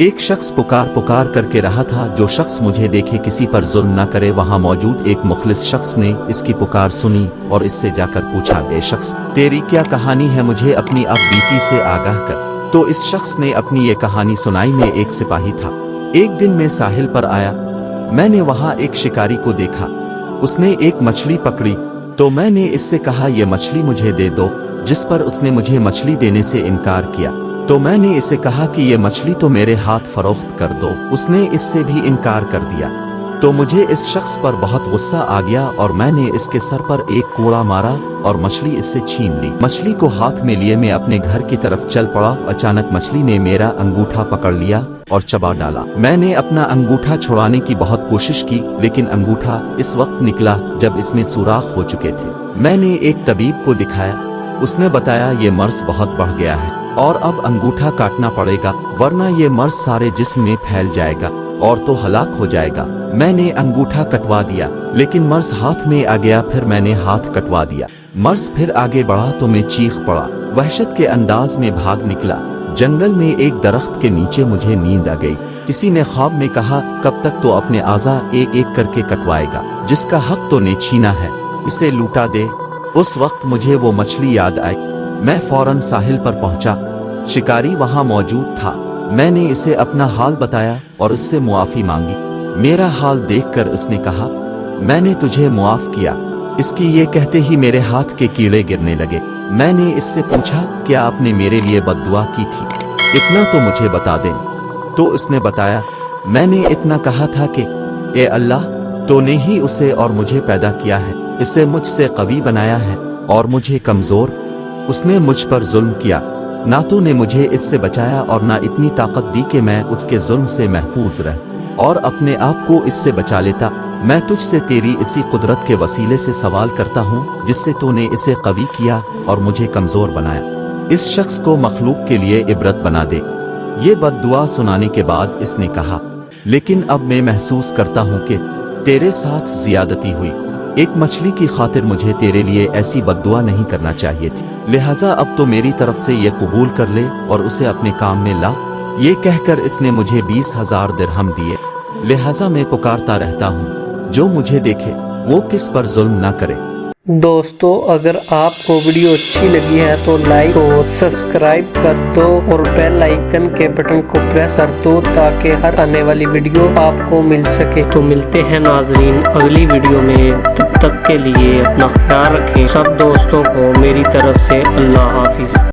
एक शख्स पुकार पुकार करके रहा था, जो शख्स मुझे देखे किसी पर जुल्म न करे। वहां मौजूद एक मुखलिस शख्स ने इसकी पुकार सुनी और इससे जाकर पूछा, ए शख्स, तेरी क्या कहानी है, मुझे अपनी अब बीती से आगाह कर। तो इस शख्स ने अपनी ये कहानी सुनाई। में एक सिपाही था। एक दिन मैं साहिल पर आया। मैंने वहां एक शिकारी को देखा। उसने एक मछली पकड़ी तो मैंने इससे कहा, ये मछली मुझे दे दो, जिस पर उसने मुझे मछली देने से इनकार किया। तो मैंने इसे कहा कि ये मछली तो मेरे हाथ फरोख्त कर दो। उसने इससे भी इनकार कर दिया। तो मुझे इस शख्स पर बहुत गुस्सा आ गया और मैंने इसके सर पर एक कोड़ा मारा और मछली इससे छीन ली। मछली को हाथ में लिए मैं अपने घर की तरफ चल पड़ा। अचानक मछली ने मेरा अंगूठा पकड़ लिया और चबा डाला। मैंने अपना अंगूठा छुड़ाने की बहुत कोशिश की, लेकिन अंगूठा इस वक्त निकला जब इसमें सुराख हो चुके थे। मैंने एक तबीब को दिखाया। उसने बताया, ये मर्ज बहुत बढ़ गया है और अब अंगूठा काटना पड़ेगा, वरना ये मर्ज सारे जिस्म में फैल जाएगा और तो हलाक हो जाएगा। मैंने अंगूठा कटवा दिया, लेकिन मर्ज हाथ में आ गया। फिर मैंने हाथ कटवा दिया। मर्ज फिर आगे बढ़ा तो मैं चीख पड़ा। वहशत के अंदाज में भाग निकला। जंगल में एक दरख्त के नीचे मुझे नींद आ गई। किसी ने ख्वाब में कहा, कब तक तो अपने आज़ा एक एक करके कटवाएगा, जिसका हक तो ने छीना है, इसे लूटा दे। उस वक्त मुझे वो मछली याद आई। मैं फौरन साहिल पर पहुंचा। शिकारी वहां मौजूद था। मैंने इसे अपना हाल बताया और उससे मुआफी मांगी। मेरा हाल देखकर उसने कहा, मैंने तुझे मुआफ किया। इसकी ये कहते ही मेरे हाथ के कीड़े गिरने लगे। मैंने इससे पूछा, क्या आपने मेरे लिए बद्दुआ की थी? इतना तो मुझे बता दें। तो उसने बताया, मैंने इतना कहा था कि ए अल्लाह, तूने ही उसे और मुझे पैदा किया है, इसे मुझसे कवी बनाया है और मुझे कमजोर। उसने मुझ पर जुल्म किया, ना तूने मुझे इससे बचाया और ना इतनी ताकत दी कि मैं उसके जुल्म से महफूज रह और अपने आप को इससे बचा लेता। मैं तुझसे तेरी इसी कुदरत के वसीले से सवाल करता हूँ, जिससे तूने इसे कवी किया और मुझे कमजोर बनाया। इस शख्स को मखलूक के लिए इबरत बना दे। ये बद्दुआ सुनाने के बाद इसने कहा, लेकिन अब मैं महसूस करता हूँ कि तेरे साथ जियादती हुई। एक मछली की खातिर मुझे तेरे लिए ऐसी बद्दुआ नहीं करना चाहिए थी, लिहाजा अब तो मेरी तरफ से ये कबूल कर ले और उसे अपने काम में ला। ये कहकर इसने मुझे 20,000 दिरहम दिए। लिहाजा मैं पुकारता रहता हूँ, जो मुझे देखे वो किस पर जुल्म न करे। दोस्तों, अगर आपको वीडियो अच्छी लगी है तो लाइक और सब्सक्राइब कर दो और बेल आइकन के बटन को प्रेस कर दो, ताकि हर आने वाली वीडियो आपको मिल सके। तो मिलते हैं नाजरीन अगली वीडियो में। तब तक के लिए अपना ख्याल रखें। सब दोस्तों को मेरी तरफ से अल्लाह हाफिज।